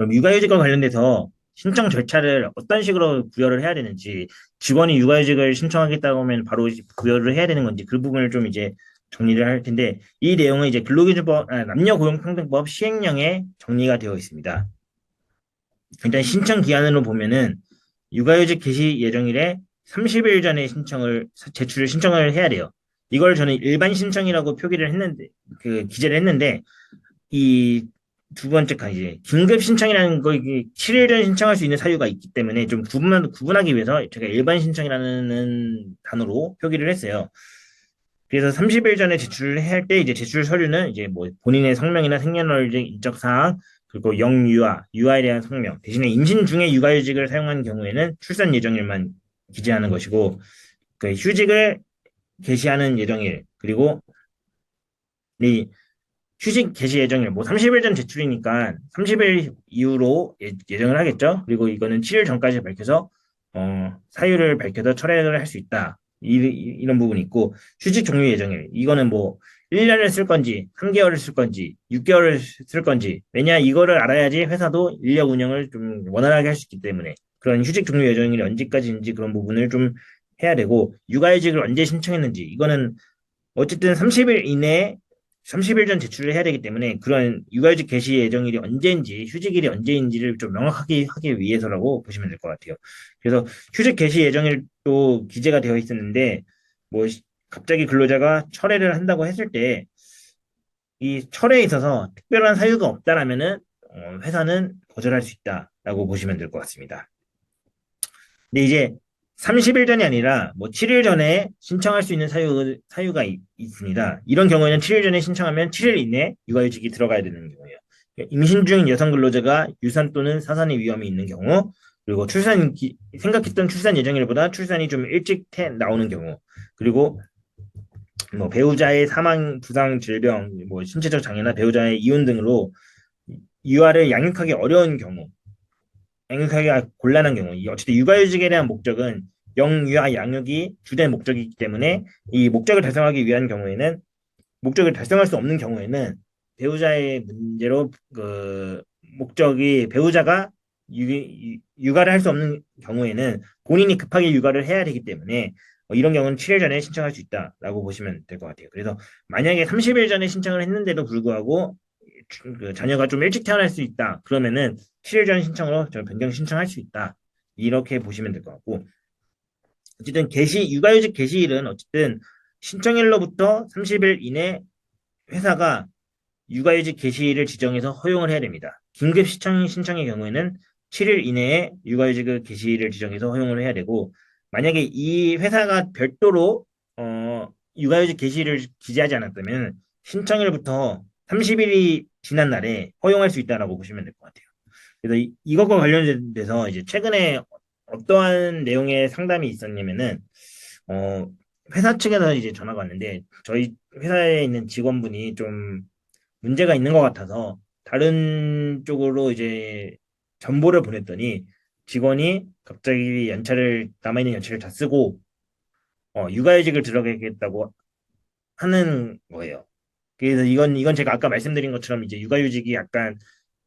그럼 육아휴직과 관련돼서 신청 절차를 어떤 식으로 부여를 해야 되는지, 직원이 육아휴직을 신청하겠다고 하면 바로 이제 부여를 해야 되는 건지 그 부분을 좀 이제 정리를 할 텐데, 이 내용은 이제 근로기준법, 남녀고용평등법 시행령에 정리가 되어 있습니다. 일단 신청 기한으로 보면은 육아휴직 개시 예정일에 30일 전에 제출을 신청을 해야 돼요. 이걸 저는 일반 신청이라고 표기를 했는데, 기재를 했는데, 이 두 번째 칸 이제 긴급 신청이라는 거 이게 7일 전 신청할 수 있는 사유가 있기 때문에 좀 구분하기 위해서 제가 일반 신청이라는 단어로 표기를 했어요. 그래서 30일 전에 제출을 할 때 이제 제출 서류는 이제 뭐 본인의 성명이나 생년월일 인적 사항 그리고 유아에 대한 성명 대신에 임신 중에 육아휴직을 사용한 경우에는 출산 예정일만 기재하는 것이고 그 휴직을 개시하는 예정일 그리고 이 휴직 개시 예정일, 뭐 30일 전 제출이니까 30일 이후로 예정을 하겠죠. 그리고 이거는 7일 전까지 밝혀서 사유를 밝혀서 철회를 할 수 있다. 이런 부분이 있고 휴직 종료 예정일 이거는 뭐 1년을 쓸 건지 3개월을 쓸 건지 6개월을 쓸 건지 왜냐 이거를 알아야지 회사도 인력 운영을 좀 원활하게 할 수 있기 때문에 그런 휴직 종료 예정일이 언제까지인지 그런 부분을 좀 해야 되고 육아휴직을 언제 신청했는지 이거는 어쨌든 30일 이내에 30일 전 제출을 해야 되기 때문에 그런 육아휴직 개시 예정일이 언제인지 휴직일이 언제인지를 좀 명확하게 하기 위해서라고 보시면 될 것 같아요. 그래서 휴직 개시 예정일도 기재가 되어 있었는데 뭐 갑자기 근로자가 철회를 한다고 했을 때 이 철회에 있어서 특별한 사유가 없다라면은 회사는 거절할 수 있다라고 보시면 될 것 같습니다. 근데 이제 30일 전이 아니라 뭐 7일 전에 신청할 수 있는 사유가 있습니다. 이런 경우에는 7일 전에 신청하면 7일 이내 육아휴직이 들어가야 되는 경우예요. 임신 중인 여성 근로자가 유산 또는 사산의 위험이 있는 경우, 그리고 생각했던 출산 예정일보다 출산이 좀 일찍 나오는 경우, 그리고 뭐 배우자의 사망, 부상, 질병, 뭐 신체적 장애나 배우자의 이혼 등으로 유아를 양육하기 어려운 경우, 양육하기가 곤란한 경우, 어쨌든 육아휴직에 대한 목적은 영유아 양육이 주된 목적이기 때문에 이 목적을 달성하기 위한 경우에는 목적을 달성할 수 없는 경우에는 배우자의 문제로 그 목적이 배우자가 육아를 할 수 없는 경우에는 본인이 급하게 육아를 해야 되기 때문에 이런 경우는 7일 전에 신청할 수 있다라고 보시면 될 것 같아요. 그래서 만약에 30일 전에 신청을 했는데도 불구하고 그 자녀가 좀 일찍 태어날 수 있다. 그러면은 7일 전 신청으로 저 변경 신청할 수 있다. 이렇게 보시면 될 것 같고 어쨌든 육아휴직 개시일은 어쨌든 신청일로부터 30일 이내 회사가 육아휴직 개시일을 지정해서 허용을 해야 됩니다. 긴급 신청의 경우에는 7일 이내에 육아휴직 개시일을 지정해서 허용을 해야 되고 만약에 이 회사가 별도로 육아휴직 개시일을 기재하지 않았다면 신청일부터 30일이 지난 날에 허용할 수 있다라고 보시면 될 것 같아요. 그래서 이것과 관련돼서 이제 최근에 어떠한 내용의 상담이 있었냐면은 어 회사 측에서 이제 전화가 왔는데 저희 회사에 있는 직원분이 좀 문제가 있는 것 같아서 다른 쪽으로 이제 전보를 보냈더니 직원이 갑자기 남아있는 연차를 다 쓰고 육아휴직을 들어가겠다고 하는 거예요. 그래서 이건 제가 아까 말씀드린 것처럼 이제 육아휴직이 약간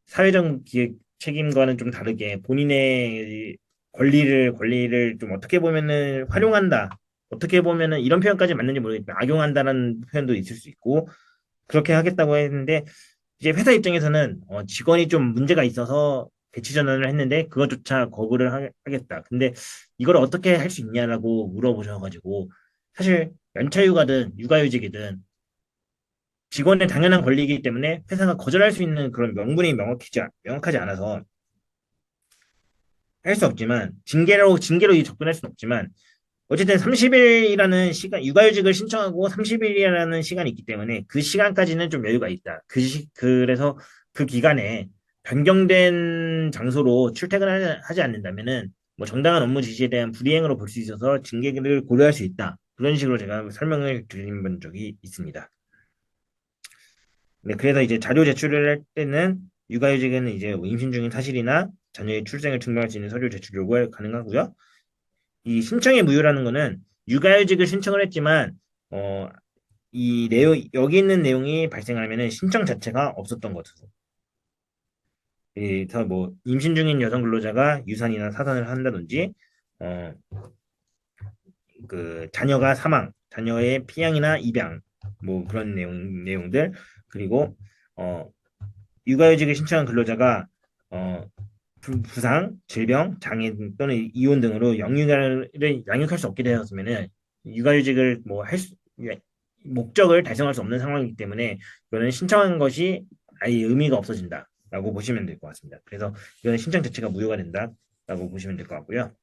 사회적 기획 책임과는 좀 다르게 본인의 권리를 좀 어떻게 보면은 활용한다. 어떻게 보면은 이런 표현까지 맞는지 모르겠지만 악용한다는 표현도 있을 수 있고 그렇게 하겠다고 했는데 이제 회사 입장에서는 직원이 좀 문제가 있어서 배치 전환을 했는데 그것조차 거부를 하겠다. 근데 이걸 어떻게 할 수 있냐라고 물어보셔가지고 사실 연차휴가든 육아휴직이든 직원의 당연한 권리이기 때문에 회사가 거절할 수 있는 그런 명분이 명확하지 않아서 할 수 없지만 징계로 접근할 수는 없지만 어쨌든 30일이라는 시간 육아휴직을 신청하고 30일이라는 시간이 있기 때문에 그 시간까지는 좀 여유가 있다. 그래서 그 기간에 변경된 장소로 출퇴근을 하지 않는다면은 뭐 정당한 업무 지시에 대한 불이행으로 볼 수 있어서 징계를 고려할 수 있다. 그런 식으로 제가 설명을 드린 적이 있습니다. 네, 그래서 이제 자료 제출을 할 때는 육아휴직은 이제 뭐 임신 중인 사실이나 자녀의 출생을 증명할 수 있는 서류 제출 요구가 가능하고요. 이 신청의 무효라는 거는 육아휴직을 신청을 했지만 어, 이 내용 여기 있는 내용이 발생하면은 신청 자체가 없었던 거죠. 그래서 뭐 임신 중인 여성 근로자가 유산이나 사산을 한다든지 어, 그 자녀가 사망, 자녀의 피양이나 입양 뭐 그런 내용들 그리고 어, 육아휴직을 신청한 근로자가 어, 부상, 질병, 장애 또는 이혼 등으로 영유아를 양육할 수 없게 되었으면은 육아휴직을 뭐 할 수, 목적을 달성할 수 없는 상황이기 때문에 이거는 신청한 것이 아예 의미가 없어진다라고 보시면 될 것 같습니다. 그래서 이거는 신청 자체가 무효가 된다라고 보시면 될 것 같고요.